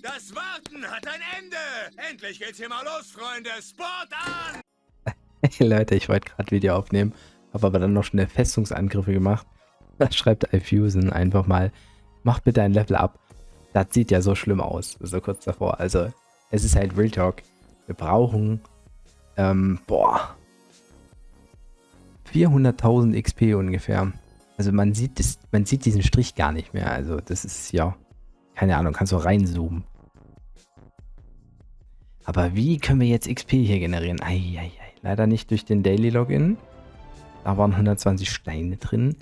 Das Warten hat ein Ende. Endlich geht's hier mal los, Freunde. Sport an! Hey Leute, ich wollte gerade Video aufnehmen, habe aber dann noch schnell Festungsangriffe gemacht. Da schreibt iFusen einfach mal, mach bitte ein Level up. Das sieht ja so schlimm aus, so kurz davor. Also, es ist halt Real Talk. Wir brauchen, 400.000 XP ungefähr. Also man sieht diesen Strich gar nicht mehr. Also das ist ja, keine Ahnung, kannst du reinzoomen. Aber wie können wir jetzt XP hier generieren? Eieiei. Leider nicht durch den Daily Login. Da waren 120 Steine drin.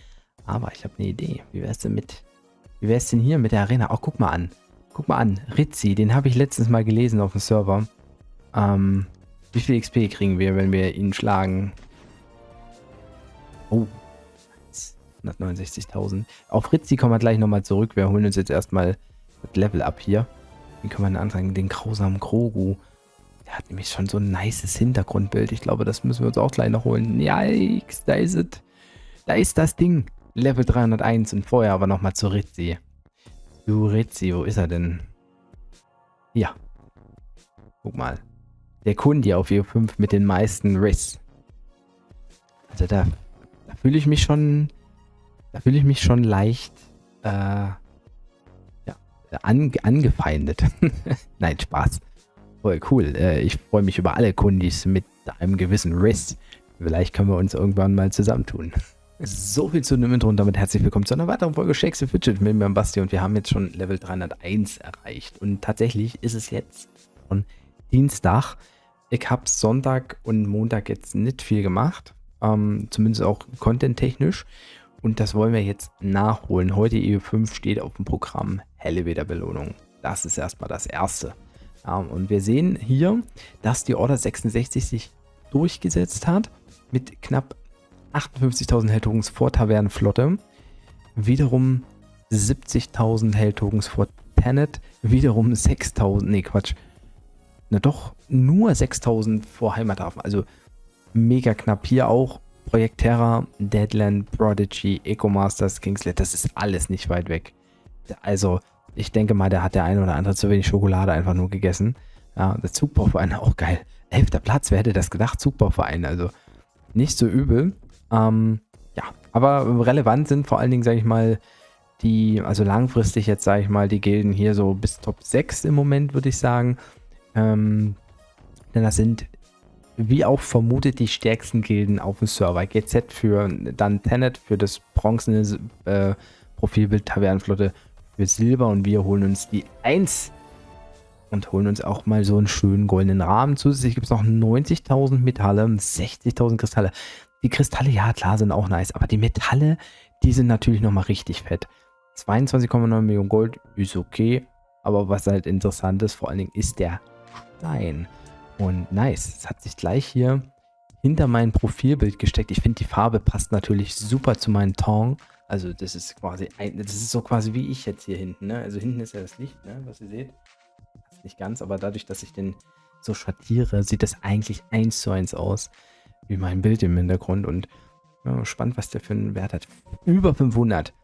Aber ich habe eine Idee. Wie wäre es denn hier mit der Arena? Oh, guck mal an. Guck mal an. Rizzi, den habe ich letztens mal gelesen auf dem Server. Wie viel XP kriegen wir, wenn wir ihn schlagen? Oh. 169.000. Auf Rizzi kommen wir gleich nochmal zurück. Wir holen uns jetzt erstmal das Level up hier. Den können wir dann anzeigen. Den grausamen Krogu. Der hat nämlich schon so ein nices Hintergrundbild. Ich glaube, das müssen wir uns auch gleich noch holen. Yikes, da ist es. Da ist das Ding. Level 301 und vorher aber nochmal zu Rizzi. Zu Rizzi, wo ist er denn? Ja. Guck mal. Der Kunde auf EU5 mit den meisten Riss. Also da fühle ich mich schon leicht angefeindet. Nein, Spaß. Voll cool. Ich freue mich über alle Kundis mit einem gewissen Riss. Vielleicht können wir uns irgendwann mal zusammentun. So viel zu dem Intro und damit herzlich willkommen zu einer weiteren Folge Shakes the Fidget mit mir, Basti, und wir haben jetzt schon Level 301 erreicht. Und tatsächlich ist es jetzt schon Dienstag. Ich habe Sonntag und Montag jetzt nicht viel gemacht. Zumindest auch content-technisch. Und das wollen wir jetzt nachholen. Heute EU5 steht auf dem Programm Elevator-Belohnung. Das ist erstmal das Erste. Und wir sehen hier, dass die Order 66 sich durchgesetzt hat. Mit knapp 58.000 Held-Tokens vor Tavernenflotte. Wiederum 70.000 Held-Tokens vor Tenet. Wiederum 6.000, nee Quatsch. Na doch, nur 6.000 vor Heimathafen. Also mega knapp. Hier auch Projekt Terra, Deadland, Prodigy, Ecomasters, Kingslet. Das ist alles nicht weit weg. Also ich denke mal, da hat der eine oder andere zu wenig Schokolade einfach nur gegessen. Ja, der Zugbauverein, auch geil. 11. Platz, wer hätte das gedacht? Zugbauverein, also nicht so übel. Ja, aber relevant sind vor allen Dingen, sage ich mal, also langfristig jetzt, sage ich mal, die Gilden hier so bis Top 6 im Moment, würde ich sagen. Denn das sind, wie auch vermutet, die stärksten Gilden auf dem Server. GZ für dann Tenet, für das bronzene Profilbild Tavernenflotte für Silber, und wir holen uns die 1 und holen uns auch mal so einen schönen goldenen Rahmen. Zusätzlich gibt es noch 90.000 Metalle, 60.000 Kristalle. Die Kristalle, ja klar, sind auch nice, aber die Metalle, die sind natürlich nochmal richtig fett. 22,9 Millionen Gold ist okay, aber was halt interessant ist, vor allen Dingen ist der Stein. Und nice, es hat sich gleich hier hinter mein Profilbild gesteckt. Ich finde, die Farbe passt natürlich super zu meinem Ton. Also das ist quasi, das ist so quasi wie ich jetzt hier hinten, ne? Also hinten ist ja das Licht, ne? Was ihr seht. Das ist nicht ganz, aber dadurch, dass ich den so schattiere, sieht das eigentlich 1:1 aus, wie mein Bild im Hintergrund. Und ja, spannend, was der für einen Wert hat. Über 500.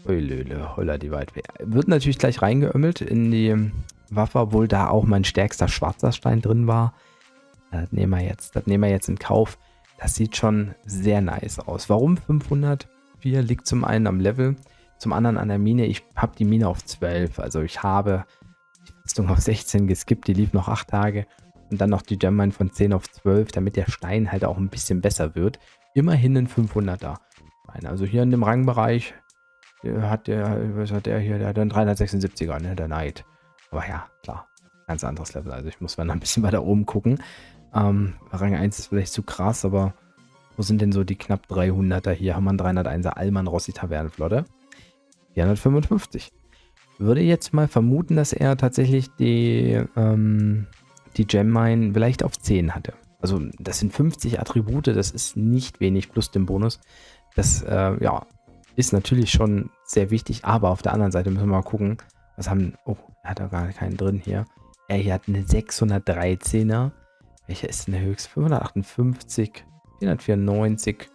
Heulöle, holla die Waldfee. Wird natürlich gleich reingeömmelt in die Waffe, obwohl da auch mein stärkster schwarzer Stein drin war. Das nehmen wir jetzt in Kauf. Das sieht schon sehr nice aus. Warum 500? Liegt zum einen am Level, zum anderen an der Mine. Ich habe die Mine auf 12, also ich habe die Festung auf 16 geskippt, die lief noch 8 Tage und dann noch die Gemmine von 10 auf 12, damit der Stein halt auch ein bisschen besser wird. Immerhin ein 500er. Also hier in dem Rangbereich was hat der hier? Der hat einen 376er, ne, der Knight. Aber ja, klar, ganz anderes Level. Also ich muss mal ein bisschen weiter oben gucken. Rang 1 ist vielleicht zu krass, aber wo sind denn so die knapp 300er? Hier haben wir einen 301er Alman Rossi Tavernenflotte. 455. Würde jetzt mal vermuten, dass er tatsächlich die Gemmine vielleicht auf 10 hatte. Also das sind 50 Attribute, das ist nicht wenig plus den Bonus. Das ja, ist natürlich schon sehr wichtig, aber auf der anderen Seite müssen wir mal gucken, was haben, oh, er hat da gar keinen drin hier. Er hier hat eine 613er. Welcher ist denn der höchste? 558. 494,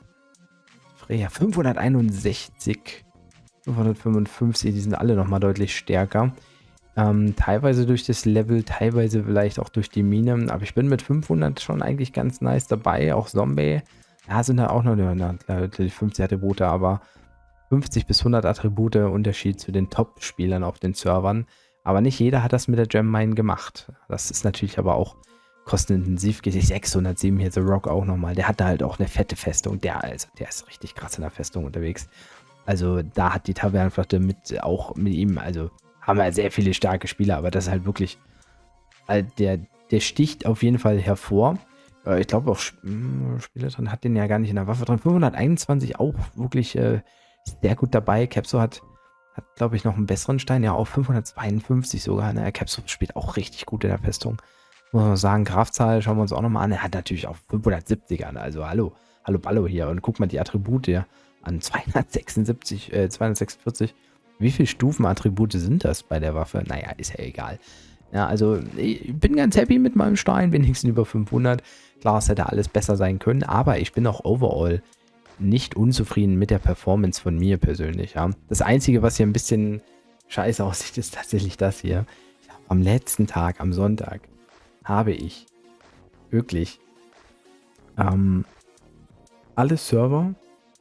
Freya 561, 555, die sind alle nochmal deutlich stärker. Teilweise durch das Level, teilweise vielleicht auch durch die Mine. Aber ich bin mit 500 schon eigentlich ganz nice dabei. Auch Zombie. Ja, sind da auch noch natürlich 50 Attribute, aber 50 bis 100 Attribute Unterschied zu den Top-Spielern auf den Servern. Aber nicht jeder hat das mit der Gem Mine gemacht. Das ist natürlich aber auch kostenintensiv. GT 607 hier, The Rock auch nochmal. Der hatte halt auch eine fette Festung. Der ist richtig krass in der Festung unterwegs. Also da hat die Tavernenflotte auch mit ihm, also haben wir sehr viele starke Spieler, aber das ist halt wirklich, der sticht auf jeden Fall hervor. Ich glaube auch Spieler drin hat den ja gar nicht in der Waffe drin. 521 auch wirklich sehr gut dabei. Capso hat glaube ich, noch einen besseren Stein. Ja, auch 552 sogar. Ne? Capso spielt auch richtig gut in der Festung. Muss man sagen, Kraftzahl schauen wir uns auch nochmal an. Er hat natürlich auch 570 an. Also hallo Ballo hier. Und guck mal die Attribute hier an. 246. Wie viele Stufenattribute sind das bei der Waffe? Naja, ist ja egal. Ja, also ich bin ganz happy mit meinem Stein, wenigstens über 500. Klar, es hätte alles besser sein können, aber ich bin auch overall nicht unzufrieden mit der Performance von mir persönlich. Ja. Das Einzige, was hier ein bisschen scheiße aussieht, ist tatsächlich das hier. Am letzten Tag, am Sonntag, habe ich wirklich alle Server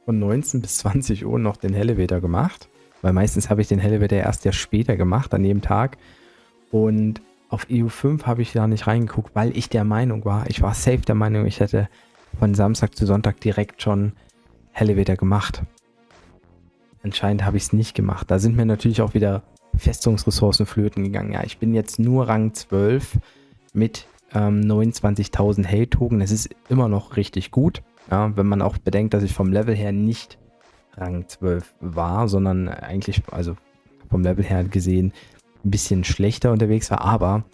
von 19 bis 20 Uhr noch den Elevator gemacht. Weil meistens habe ich den Elevator erst ja später gemacht, an jedem Tag. Und auf EU5 habe ich da nicht reingeguckt, weil ich der Meinung war, ich war safe der Meinung, ich hätte von Samstag zu Sonntag direkt schon Elevator gemacht. Anscheinend habe ich es nicht gemacht. Da sind mir natürlich auch wieder Festungsressourcen flöten gegangen. Ja, ich bin jetzt nur Rang 12 mit 29.000 Held-Token. Das ist immer noch richtig gut. Ja, wenn man auch bedenkt, dass ich vom Level her nicht Rang 12 war, sondern eigentlich, also vom Level her gesehen, ein bisschen schlechter unterwegs war, aber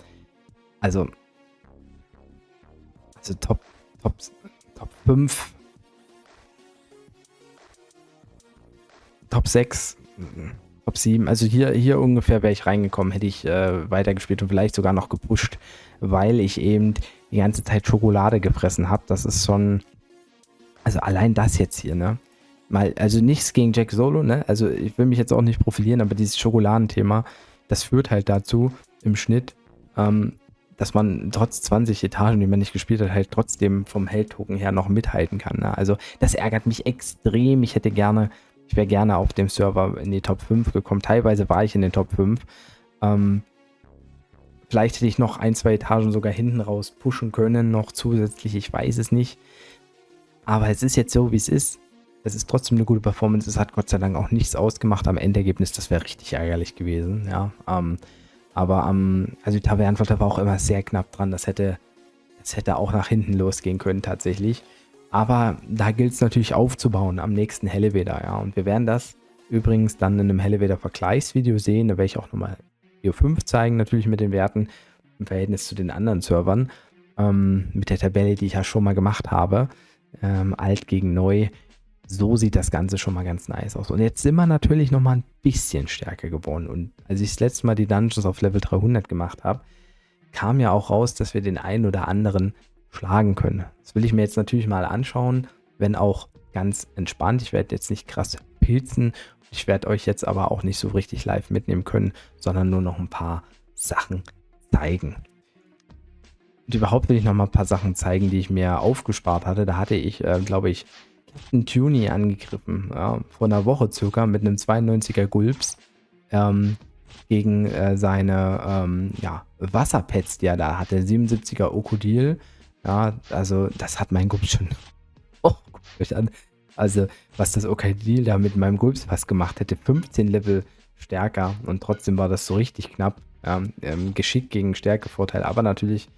also Top 5, Top 6, Top 7, also hier ungefähr wäre ich reingekommen, hätte ich weitergespielt und vielleicht sogar noch gepusht, weil ich eben die ganze Zeit Schokolade gefressen habe. Das ist schon, also allein das jetzt hier, ne? Also nichts gegen Jack Solo, ne? Also ich will mich jetzt auch nicht profilieren, aber dieses Schokoladenthema, das führt halt dazu im Schnitt, dass man trotz 20 Etagen, die man nicht gespielt hat, halt trotzdem vom Held-Token her noch mithalten kann. Ne? Also das ärgert mich extrem. Ich wäre gerne auf dem Server in die Top 5 gekommen. Teilweise war ich in den Top 5. Vielleicht hätte ich noch 1-2 Etagen sogar hinten raus pushen können, noch zusätzlich, ich weiß es nicht. Aber es ist jetzt so, wie es ist. Es ist trotzdem eine gute Performance. Es hat Gott sei Dank auch nichts ausgemacht am Endergebnis. Das wäre richtig ärgerlich gewesen. Ja, aber also die Tavernenflotte war auch immer sehr knapp dran. Das hätte auch nach hinten losgehen können tatsächlich. Aber da gilt es natürlich aufzubauen am nächsten Elevator. Ja, und wir werden das übrigens dann in einem Elevator-Vergleichsvideo sehen. Da werde ich auch nochmal Video 5 zeigen, natürlich mit den Werten im Verhältnis zu den anderen Servern. Mit der Tabelle, die ich ja schon mal gemacht habe. Alt gegen neu. So sieht das Ganze schon mal ganz nice aus. Und jetzt sind wir natürlich noch mal ein bisschen stärker geworden. Und als ich das letzte Mal die Dungeons auf Level 300 gemacht habe, kam ja auch raus, dass wir den einen oder anderen schlagen können. Das will ich mir jetzt natürlich mal anschauen, wenn auch ganz entspannt. Ich werde jetzt nicht krass pilzen. Ich werde euch jetzt aber auch nicht so richtig live mitnehmen können, sondern nur noch ein paar Sachen zeigen. Und überhaupt will ich noch mal ein paar Sachen zeigen, die ich mir aufgespart hatte. Da hatte ich, glaube ich, einen Tuny angegriffen, ja, vor einer Woche circa mit einem 92er Gulps gegen seine Wasserpets, die er da hatte, 77er Okodil. Ja, also das hat mein Gulps schon guckt euch an. Also was das Okodil da mit meinem Gulps fast gemacht hätte, 15 Level stärker und trotzdem war das so richtig knapp. Geschick gegen Stärkevorteil, aber natürlich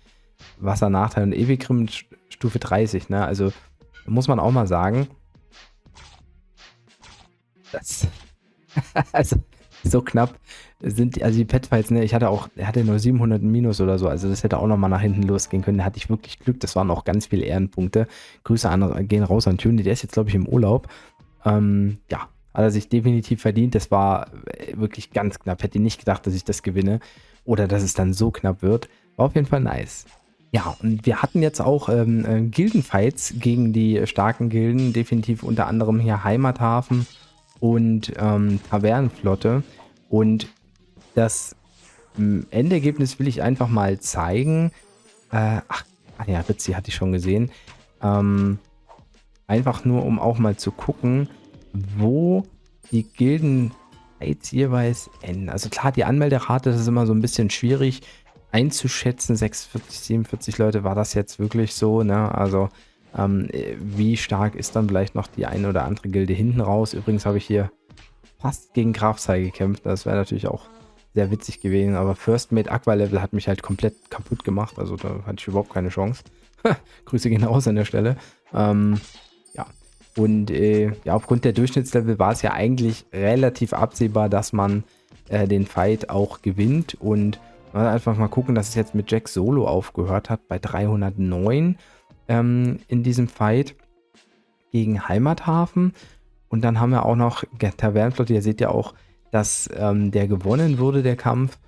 Wassernachteil und Ewigrim Stufe 30, ne, also muss man auch mal sagen, das also so knapp sind die Petfights, ne, er hatte nur 700 Minus oder so, also das hätte auch nochmal nach hinten losgehen können, da hatte ich wirklich Glück, das waren auch ganz viele Ehrenpunkte. Grüße gehen raus an Tuny, der ist jetzt glaube ich im Urlaub. Hat er sich definitiv verdient, das war wirklich ganz knapp, hätte nicht gedacht, dass ich das gewinne oder dass es dann so knapp wird, war auf jeden Fall nice. Ja, und wir hatten jetzt auch Gildenfights gegen die starken Gilden, definitiv unter anderem hier Heimathafen und Tavernenflotte. Und das Endergebnis will ich einfach mal zeigen. Ja, Ritzi hatte ich schon gesehen. Einfach nur, um auch mal zu gucken, wo die Gilden jetzt jeweils enden. Also klar, die Anmelderate, das ist immer so ein bisschen schwierig einzuschätzen. 46, 47 Leute, war das jetzt wirklich so, ne? Also wie stark ist dann vielleicht noch die eine oder andere Gilde hinten raus? Übrigens habe ich hier fast gegen Grafzei gekämpft. Das wäre natürlich auch sehr witzig gewesen, aber First Mate Aqua Level hat mich halt komplett kaputt gemacht. Also da hatte ich überhaupt keine Chance. Grüße gehen raus an der Stelle. Ja. Und ja, aufgrund der Durchschnittslevel war es ja eigentlich relativ absehbar, dass man den Fight auch gewinnt. Und einfach mal gucken, dass es jetzt mit Jack Solo aufgehört hat bei 309 in diesem Fight gegen Heimathafen. Und dann haben wir auch noch Tavernenflotte. Ihr seht ja auch, dass der gewonnen wurde, der Kampf.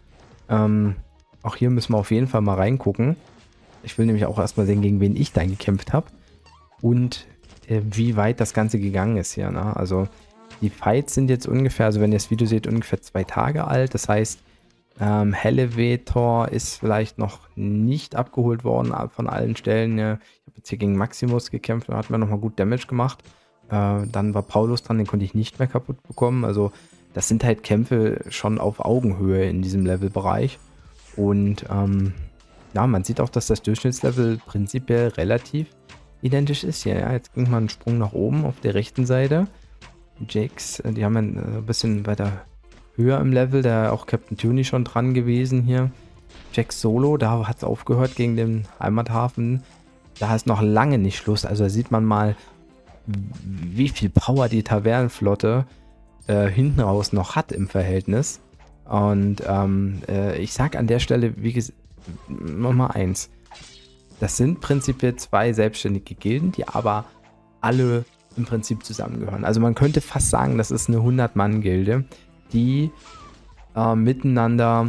Auch hier müssen wir auf jeden Fall mal reingucken. Ich will nämlich auch erstmal sehen, gegen wen ich dann gekämpft habe. Und wie weit das Ganze gegangen ist hier. Ne? Also die Fights sind jetzt ungefähr, also wenn ihr das Video seht, ungefähr 2 Tage alt. Das heißt, Hellevator ist vielleicht noch nicht abgeholt worden von allen Stellen. Ich habe jetzt hier gegen Maximus gekämpft und hat mir nochmal gut Damage gemacht. Dann war Paulus dran, den konnte ich nicht mehr kaputt bekommen. Also das sind halt Kämpfe schon auf Augenhöhe in diesem Levelbereich. Und ja, man sieht auch, dass das Durchschnittslevel prinzipiell relativ identisch ist hier. Ja, jetzt ging mal ein Sprung nach oben auf der rechten Seite. Jakes, die haben ein bisschen weiter höher im Level, da auch Captain Tuny schon dran gewesen hier. Jack Solo, da hat es aufgehört gegen den Heimathafen. Da ist noch lange nicht Schluss. Also da sieht man mal, wie viel Power die Tavernenflotte hinten raus noch hat im Verhältnis. Und ich sag an der Stelle, wie gesagt, nochmal eins. Das sind prinzipiell 2 selbstständige Gilden, die aber alle im Prinzip zusammengehören. Also man könnte fast sagen, das ist eine 100-Mann-Gilde, die miteinander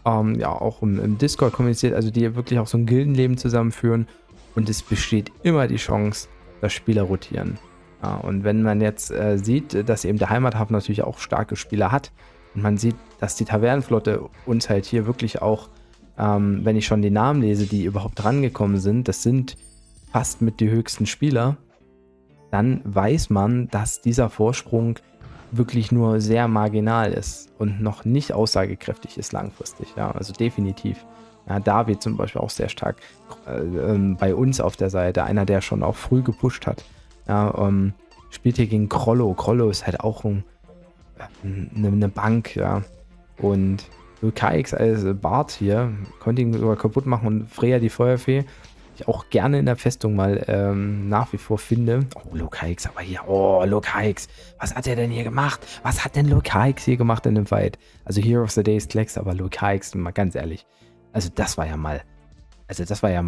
ja auch im Discord kommuniziert, also die wirklich auch so ein Gildenleben zusammenführen, und es besteht immer die Chance, dass Spieler rotieren. Ja, und wenn man jetzt sieht, dass eben der Heimathafen natürlich auch starke Spieler hat und man sieht, dass die Tavernenflotte uns halt hier wirklich auch, wenn ich schon die Namen lese, die überhaupt rangekommen sind, das sind fast mit die höchsten Spieler, dann weiß man, dass dieser Vorsprung wirklich nur sehr marginal ist und noch nicht aussagekräftig ist langfristig. Ja, also definitiv. Ja, David zum Beispiel auch sehr stark bei uns auf der Seite, einer, der schon auch früh gepusht hat. Ja, spielt hier gegen Krollo. Krollo ist halt auch eine Bank, ja. Und Lukaix als Bart hier konnte ihn sogar kaputt machen, und Freya die Feuerfee, die ich auch gerne in der Festung mal nach wie vor finde. Oh, Lukaix, aber hier, oh, Lukaix, was hat er denn hier gemacht? Was hat denn Lukaix hier gemacht in dem Fight? Also Hero of the Day ist Klex, aber Lukaix, mal ganz ehrlich, also das war ja mal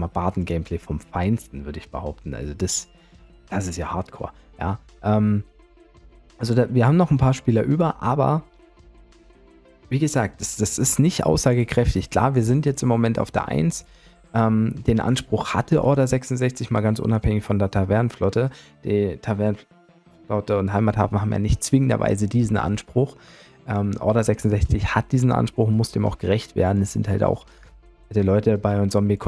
Barden-Gameplay vom Feinsten, würde ich behaupten. Also das ist ja Hardcore, ja. Also wir haben noch ein paar Spieler über, aber wie gesagt, das ist nicht aussagekräftig. Klar, wir sind jetzt im Moment auf der 1. Den Anspruch hatte Order 66, mal ganz unabhängig von der Tavernenflotte. Die Tavernenflotte und Heimathafen haben ja nicht zwingenderweise diesen Anspruch. Order 66 hat diesen Anspruch und muss dem auch gerecht werden. Es sind halt auch die Leute dabei, und Zombie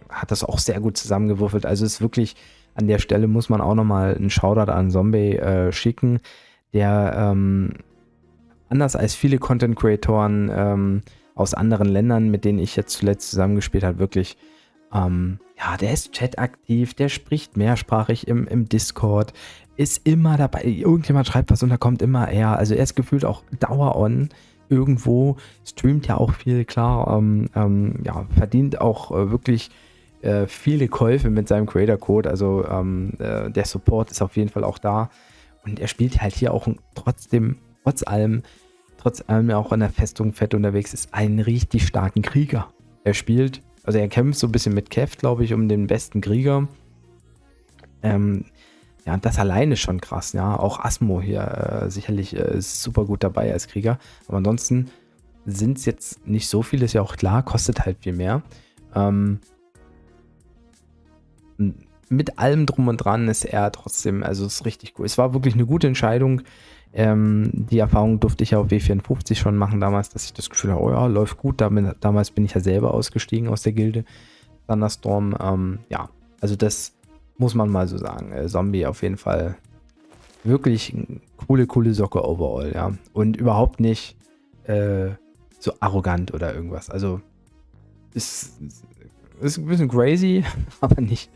hat das auch sehr gut zusammengewürfelt. Also es ist wirklich, an der Stelle muss man auch nochmal einen Shoutout an Zombie schicken, der anders als viele Content-Creatoren aus anderen Ländern, mit denen ich jetzt zuletzt zusammengespielt habe, wirklich, ja, der ist chataktiv, der spricht mehrsprachig im Discord, ist immer dabei, irgendjemand schreibt was und da kommt immer er, also er ist gefühlt auch dauer-on irgendwo, streamt ja auch viel, klar, ja, verdient auch wirklich viele Käufe mit seinem Creator-Code, also der Support ist auf jeden Fall auch da, und er spielt halt hier auch trotzdem, trotz allem auch in der Festung fett unterwegs ist, einen richtig starken Krieger. Er kämpft so ein bisschen mit Kev, glaube ich, um den besten Krieger. Ja, das alleine ist schon krass, ja. Auch Asmo hier sicherlich ist super gut dabei als Krieger. Aber ansonsten sind es jetzt nicht so viele, ist ja auch klar, kostet halt viel mehr. Mit allem drum und dran ist er trotzdem, also ist richtig cool. Es war wirklich eine gute Entscheidung, Die Erfahrung durfte ich ja auf W54 schon machen damals, dass ich das Gefühl habe, oh ja, läuft gut. Damals bin ich ja selber ausgestiegen aus der Gilde Thunderstorm. Ja, also das muss man mal so sagen. Zombie auf jeden Fall wirklich eine coole Socke overall, ja. Und überhaupt nicht so arrogant oder irgendwas. Also ist ein bisschen crazy, aber nicht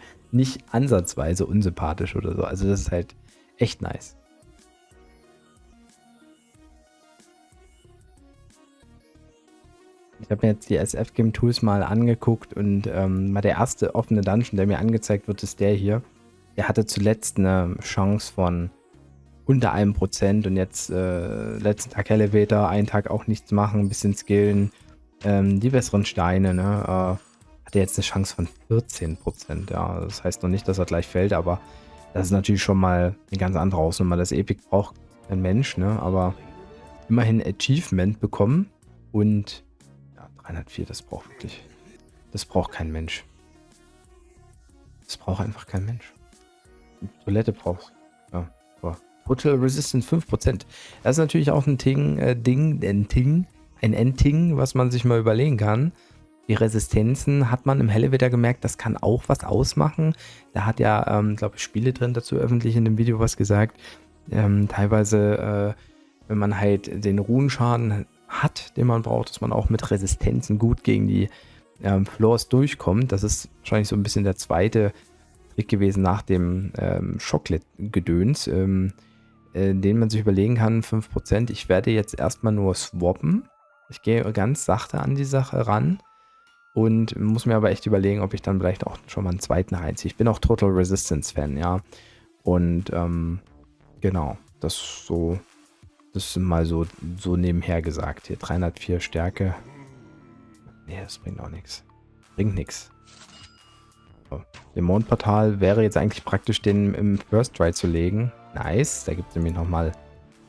ansatzweise unsympathisch oder so. Also das ist halt echt nice. Ich habe mir jetzt die SF-Game-Tools mal angeguckt und mal der erste offene Dungeon, der mir angezeigt wird, ist der hier. Der hatte zuletzt eine Chance von unter 1% und jetzt letzten Tag Elevator, einen Tag auch nichts machen, ein bisschen skillen, die besseren Steine, ne? Hatte jetzt eine Chance von 14%, ja. Das heißt noch nicht, dass er gleich fällt, aber das ist natürlich schon mal eine ganz andere Hausnummer. Das Epic braucht ein Mensch, ne? Aber immerhin Achievement bekommen und 304, das braucht kein Mensch. Das braucht einfach kein Mensch. Toilette brauchst. Ja, boah. Total Resistance 5%. Das ist natürlich auch ein Endting, was man sich mal überlegen kann. Die Resistenzen hat man im Elevator gemerkt, das kann auch was ausmachen. Da hat ja, glaube ich, Spiele drin dazu öffentlich in dem Video was gesagt. Teilweise, wenn man halt den Runenschaden hat, den man braucht, dass man auch mit Resistenzen gut gegen die Floors durchkommt. Das ist wahrscheinlich so ein bisschen der zweite Trick gewesen nach dem Chocolate-Gedöns, den man sich überlegen kann, 5%. Ich werde jetzt erstmal nur swappen. Ich gehe ganz sachte an die Sache ran und muss mir aber echt überlegen, ob ich dann vielleicht auch schon mal einen zweiten reinziehe. Ich bin auch Total Resistance-Fan, ja. Und genau, das ist mal so nebenher gesagt. Hier 304 Stärke. Nee, das bringt auch nichts. Bringt nichts. So. Dämonenportal wäre jetzt eigentlich praktisch, den im First Try zu legen. Nice. Da gibt es nämlich nochmal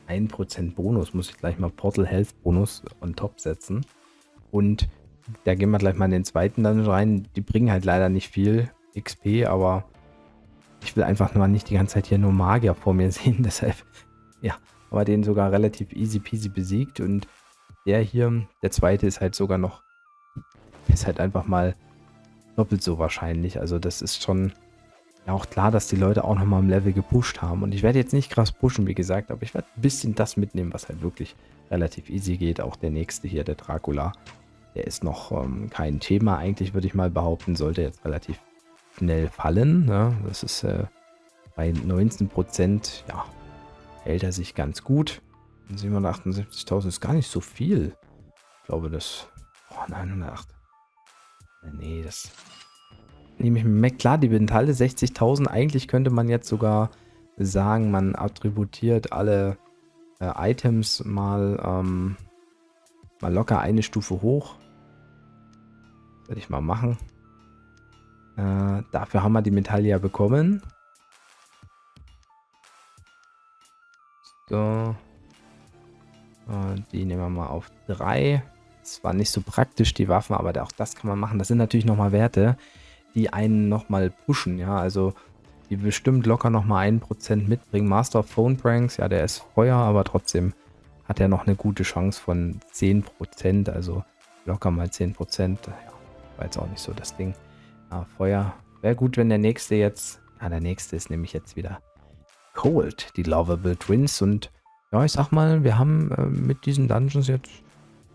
1% Bonus. Muss ich gleich mal Portal Health Bonus on top setzen. Und da gehen wir gleich mal in den zweiten Dungeon rein. Die bringen halt leider nicht viel XP, aber ich will einfach mal nicht die ganze Zeit hier nur Magier vor mir sehen. Deshalb, ja, aber den sogar relativ easy peasy besiegt. Und der hier, der zweite, ist halt sogar noch, ist halt einfach mal doppelt so wahrscheinlich. Also das ist schon ja auch klar, dass die Leute auch nochmal im Level gepusht haben. Und ich werde jetzt nicht krass pushen, wie gesagt, aber ich werde ein bisschen das mitnehmen, was halt wirklich relativ easy geht. Auch der nächste hier, der Dracula, der ist noch kein Thema. Eigentlich würde ich mal behaupten, sollte jetzt relativ schnell fallen. Ne? Das ist bei 19%, ja, hält er sich ganz gut. 778.000 ist gar nicht so viel. Ich glaube, das... Oh, 908. Nee, das... Nehme ich mir klar, die Metalle 60.000. Eigentlich könnte man jetzt sogar sagen, man attributiert alle Items mal locker eine Stufe hoch. Werde ich mal machen. Dafür haben wir die Metalle ja bekommen. So. Die nehmen wir mal auf 3. Das war nicht so praktisch, die Waffen, aber auch das kann man machen. Das sind natürlich nochmal Werte, die einen nochmal pushen, ja, also die bestimmt locker nochmal 1% mitbringen. Master of Phone Pranks, ja, der ist Feuer, aber trotzdem hat er noch eine gute Chance von 10%, also locker mal 10%. Ja, war jetzt auch nicht so das Ding. Ja, Feuer. Wäre gut, wenn der nächste jetzt, der nächste ist nämlich jetzt wieder Cold, die Lovable Twins. Und ja, ich sag mal, wir haben mit diesen Dungeons jetzt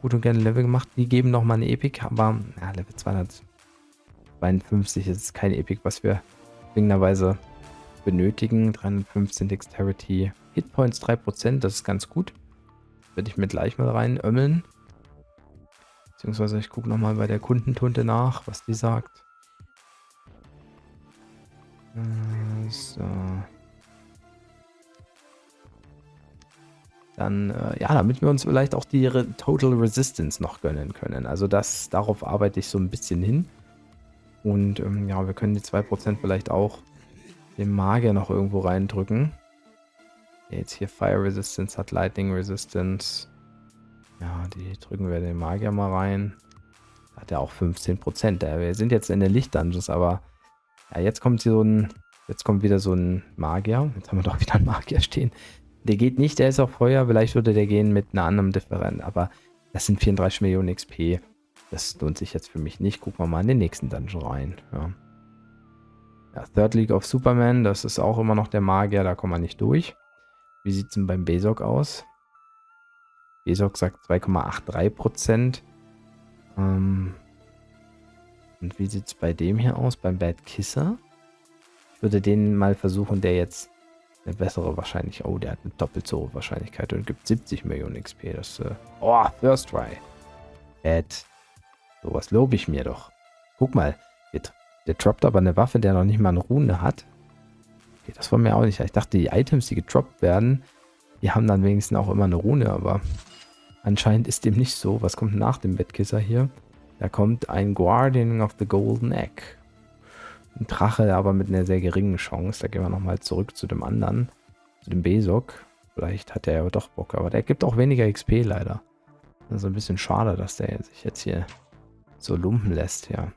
gut und gerne Level gemacht. Die geben nochmal eine Epic, aber ja, Level 252 ist kein Epic, was wir zwingenderweise benötigen. 315 Dexterity, Hitpoints 3%, das ist ganz gut. Werde ich mir gleich mal reinömmeln. Beziehungsweise ich gucke nochmal bei der Kundentunte nach, was die sagt. So. Dann, ja, damit wir uns vielleicht auch die Total Resistance noch gönnen können. Also darauf arbeite ich so ein bisschen hin. Und ja, wir können die 2% vielleicht auch dem Magier noch irgendwo reindrücken. Der jetzt hier Fire Resistance hat, Lightning Resistance. Ja, die drücken wir den Magier mal rein. Da hat er auch 15%. Wir sind jetzt in den Licht-Dungeons, aber ja, jetzt kommt wieder so ein Magier. Jetzt haben wir doch wieder einen Magier stehen. Der geht nicht, der ist auch Feuer. Vielleicht würde der gehen mit einer anderen Differenz. Aber das sind 34 Millionen XP. Das lohnt sich jetzt für mich nicht. Gucken wir mal in den nächsten Dungeon rein. Ja. Third League of Superman, das ist auch immer noch der Magier. Da kommen wir nicht durch. Wie sieht es denn beim Besok aus? Besok sagt 2,83%. Und wie sieht es bei dem hier aus? Beim Bad Kisser? Ich würde den mal versuchen, der jetzt eine bessere Wahrscheinlichkeit. Oh, der hat eine doppelt so hohe Wahrscheinlichkeit und gibt 70 Millionen XP. Das, First Try. Bad. Sowas lobe ich mir doch. Guck mal, der droppt aber eine Waffe, der noch nicht mal eine Rune hat. Okay, das war mir auch nicht. Ich dachte, die Items, die gedroppt werden, die haben dann wenigstens auch immer eine Rune, aber anscheinend ist dem nicht so. Was kommt nach dem Bettkisser hier? Da kommt ein Guardian of the Golden Egg. Ein Drache, aber mit einer sehr geringen Chance. Da gehen wir nochmal zurück zu dem anderen. Zu dem Besok. Vielleicht hat der ja doch Bock, aber der gibt auch weniger XP leider. Das ist ein bisschen schade, dass der sich jetzt hier so lumpen lässt, ja.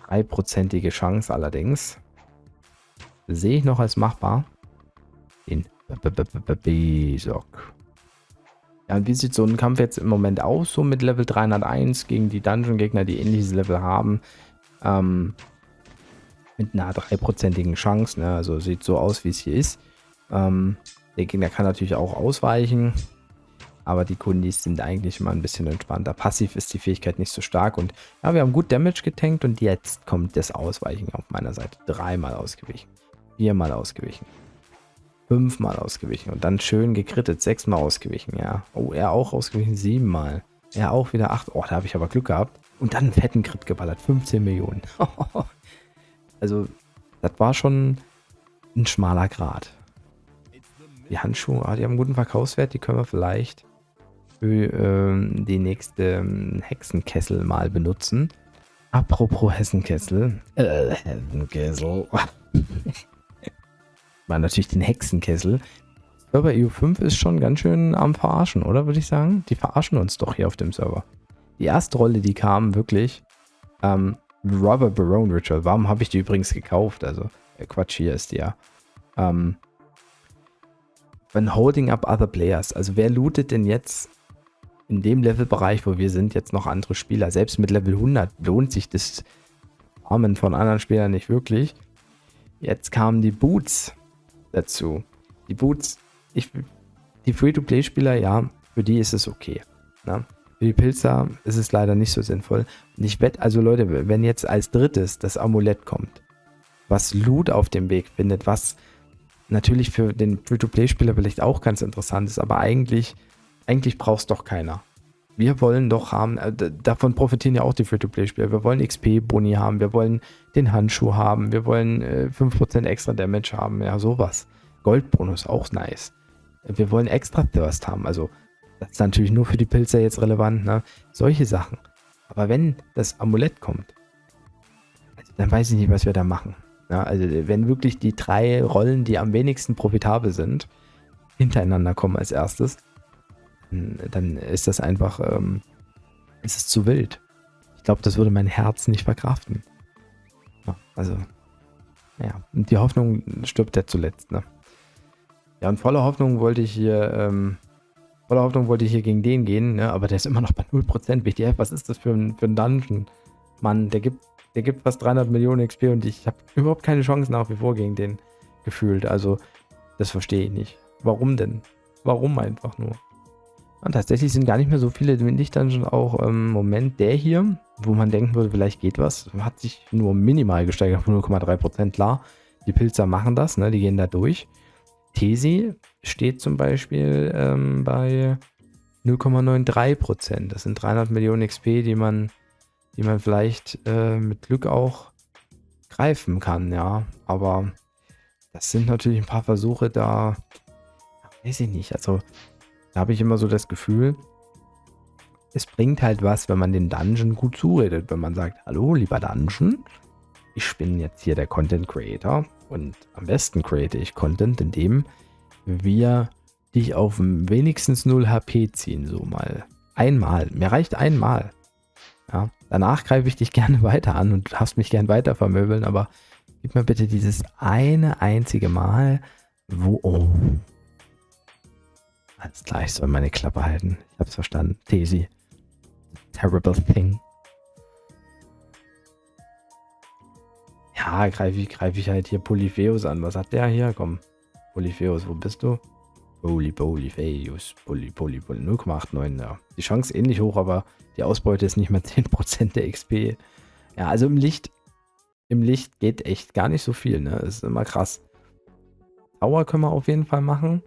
3%ige Chance allerdings. Sehe ich noch als machbar. Den Besok. Ja, und wie sieht so ein Kampf jetzt im Moment aus? So mit Level 301 gegen die Dungeon-Gegner, die ähnliches Level haben. Mit einer 3%igen Chance. Ne? Also sieht so aus, wie es hier ist. Der Gegner kann natürlich auch ausweichen. Aber die Kundis sind eigentlich immer ein bisschen entspannter. Passiv ist die Fähigkeit nicht so stark. Und ja, wir haben gut Damage getankt. Und jetzt kommt das Ausweichen auf meiner Seite. 3-mal ausgewichen. 4-mal ausgewichen. 5-mal ausgewichen. Und dann schön gekrittet. 6-mal ausgewichen, ja. Oh, er auch ausgewichen. 7-mal. Er auch wieder 8. Oh, da habe ich aber Glück gehabt. Und dann einen fetten Crit geballert. 15 Millionen. Also, das war schon ein schmaler Grat. Die Handschuhe, die haben einen guten Verkaufswert. Die können wir vielleicht für die nächste Hexenkessel mal benutzen. Apropos Hexenkessel. Hexenkessel. War natürlich den Hexenkessel. Server EU5 ist schon ganz schön am Verarschen, oder? Würde ich sagen. Die verarschen uns doch hier auf dem Server. Die erste Rolle, die kam wirklich. Robber Barone Ritual. Warum habe ich die übrigens gekauft? Also, Quatsch, hier ist die ja. When holding up other players. Also, wer lootet denn jetzt in dem Levelbereich, wo wir sind, jetzt noch andere Spieler? Selbst mit Level 100 lohnt sich das Farmen von anderen Spielern nicht wirklich. Jetzt kamen die Boots dazu. Die Boots, die Free-to-Play-Spieler, ja, für die ist es okay. Ne? Für die Pilzer ist es leider nicht so sinnvoll. Und ich wette, also Leute, wenn jetzt als drittes das Amulett kommt, was Loot auf dem Weg findet, was natürlich für den Free-to-Play-Spieler vielleicht auch ganz interessant ist, aber eigentlich braucht es doch keiner. Wir wollen doch haben, davon profitieren ja auch die Free-to-Play-Spieler. Wir wollen XP-Boni haben, wir wollen den Handschuh haben, wir wollen 5% extra Damage haben, ja sowas. Goldbonus, auch nice. Wir wollen extra Thirst haben, also das ist natürlich nur für die Pilzer jetzt relevant, ne? Solche Sachen. Aber wenn das Amulett kommt, also dann weiß ich nicht, was wir da machen. Ja, also wenn wirklich die 3 Rollen, die am wenigsten profitabel sind, hintereinander kommen als erstes, dann ist das einfach, ist es zu wild. Ich glaube, das würde mein Herz nicht verkraften. Ja, also, ja, und die Hoffnung stirbt ja zuletzt, ne? Ja, und voller Hoffnung wollte ich hier gegen den gehen, ne? Aber der ist immer noch bei 0%. WTF, was ist das für ein Dungeon? Mann, der gibt fast 300 Millionen XP und ich habe überhaupt keine Chance nach wie vor gegen den gefühlt. Also, das verstehe ich nicht. Warum denn? Warum einfach nur? Und tatsächlich sind gar nicht mehr so viele Windig-Dungeons auch im Moment der hier, wo man denken würde, vielleicht geht was. Hat sich nur minimal gesteigert auf 0,3%. Klar, die Pilzer machen das, ne? Die gehen da durch. Tesi steht zum Beispiel bei 0,93%. Das sind 300 Millionen XP, die man vielleicht mit Glück auch greifen kann, ja. Aber das sind natürlich ein paar Versuche da, weiß ich nicht, also da habe ich immer so das Gefühl, es bringt halt was, wenn man den Dungeon gut zuredet. Wenn man sagt, hallo, lieber Dungeon, ich bin jetzt hier der Content Creator und am besten create ich Content, indem wir dich auf wenigstens 0 HP ziehen, so mal. Einmal. Mir reicht einmal. Ja, danach greife ich dich gerne weiter an und du darfst mich gerne weiter vermöbeln, aber gib mir bitte dieses eine einzige Mal, Wo? Oh. Alles klar, ich soll meine Klappe halten. Ich hab's verstanden. Daisy. Terrible thing. Ja, greif ich halt hier Polypheus an. Was hat der hier? Komm. Polypheus, wo bist du? Polypheus. 0,89. Ja. Die Chance ähnlich hoch, aber die Ausbeute ist nicht mehr 10% der XP. Ja, also im Licht geht echt gar nicht so viel, ne? Das ist immer krass. Tower können wir auf jeden Fall machen.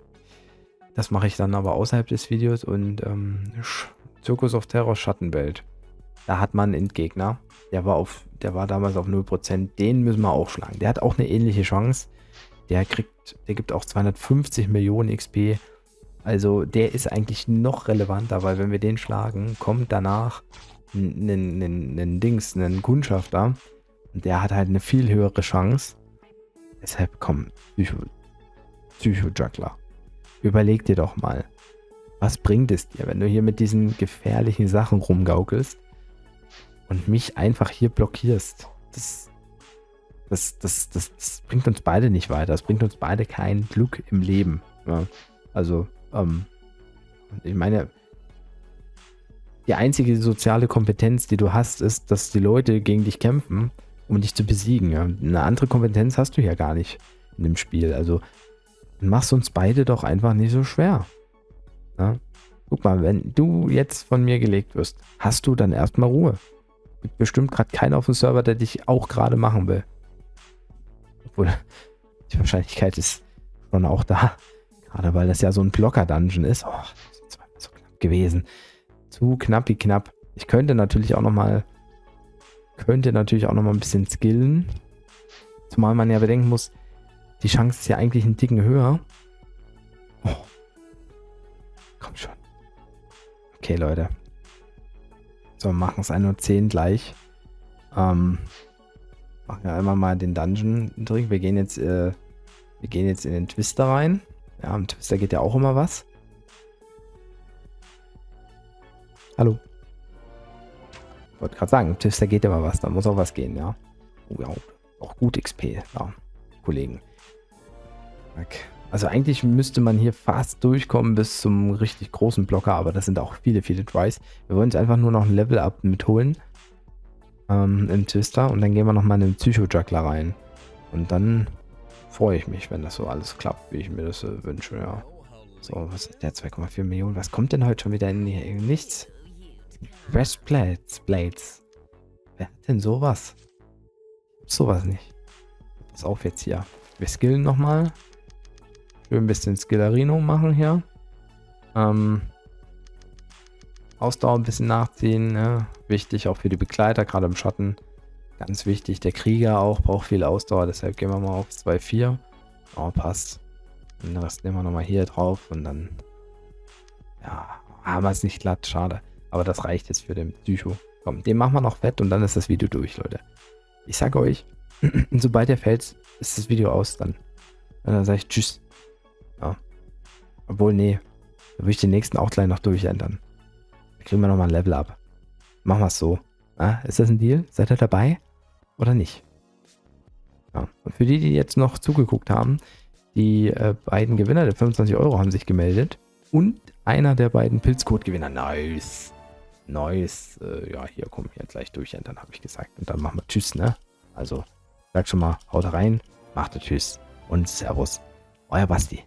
Das mache ich dann aber außerhalb des Videos. Und Circus of Terror Schattenwelt. Da hat man einen Endgegner. Der war damals auf 0%. Den müssen wir auch schlagen. Der hat auch eine ähnliche Chance. Der gibt auch 250 Millionen XP. Also der ist eigentlich noch relevanter, weil wenn wir den schlagen, kommt danach ein Kundschafter. Und der hat halt eine viel höhere Chance. Deshalb komm, Psycho-Juggler. Überleg dir doch mal, was bringt es dir, wenn du hier mit diesen gefährlichen Sachen rumgaukelst und mich einfach hier blockierst? Das bringt uns beide nicht weiter. Das bringt uns beide kein Glück im Leben. Ja, also, ich meine, die einzige soziale Kompetenz, die du hast, ist, dass die Leute gegen dich kämpfen, um dich zu besiegen. Ja. Eine andere Kompetenz hast du ja gar nicht in dem Spiel. Also, machst uns beide doch einfach nicht so schwer. Ja? Guck mal, wenn du jetzt von mir gelegt wirst, hast du dann erstmal Ruhe. Gibt bestimmt gerade keiner auf dem Server, der dich auch gerade machen will. Obwohl, die Wahrscheinlichkeit ist schon auch da. Gerade weil das ja so ein Blocker-Dungeon ist. Oh, das ist zweimal so knapp gewesen. Zu knapp wie knapp. Ich könnte natürlich auch noch mal ein bisschen skillen. Zumal man ja bedenken muss, die Chance ist ja eigentlich einen Ticken höher. Oh. Komm schon. Okay, Leute. So, wir machen es 1:10 gleich. Machen wir einmal mal den Dungeon-Trick. Wir gehen jetzt in den Twister rein. Ja, im Twister geht ja auch immer was. Hallo. Ich wollte gerade sagen, im Twister geht immer was. Da muss auch was gehen, ja. Oh ja, auch gut XP. Ja, Kollegen. Okay. Also eigentlich müsste man hier fast durchkommen bis zum richtig großen Blocker, aber das sind auch viele, viele Tries. Wir wollen jetzt einfach nur noch ein Level-Up mitholen im Twister und dann gehen wir nochmal in den Psycho-Juggler rein. Und dann freue ich mich, wenn das so alles klappt, wie ich mir das wünsche, ja. So, was ist der 2,4 Millionen? Was kommt denn heute schon wieder in die nichts? Breastplates. Wer hat denn sowas? Sowas nicht. Pass auf jetzt hier. Wir skillen nochmal. Schön ein bisschen Skillerino machen hier. Ausdauer ein bisschen nachziehen. Ne? Wichtig auch für die Begleiter, gerade im Schatten. Ganz wichtig. Der Krieger auch braucht viel Ausdauer. Deshalb gehen wir mal auf 2,4. Oh, passt. Den Rest nehmen wir nochmal hier drauf. Und dann ja, haben wir es nicht glatt. Schade. Aber das reicht jetzt für den Psycho. Komm, den machen wir noch fett und dann ist das Video durch, Leute. Ich sage euch, sobald der fällt, ist das Video aus dann. Und dann sage ich tschüss. Ja. Obwohl, nee. Da würde ich den nächsten auch gleich noch durchändern. Da kriegen wir nochmal ein Level up. Machen wir es so. Ja, ist das ein Deal? Seid ihr dabei? Oder nicht? Ja. Und für die, die jetzt noch zugeguckt haben, die beiden Gewinner der 25 € haben sich gemeldet. Und einer der beiden Pilzcode-Gewinner. Nice. Nice. Ja, hier kommen wir gleich durchändern, habe ich gesagt. Und dann machen wir tschüss, ne? Also, sag schon mal, haut rein, macht tschüss und Servus. Euer Basti.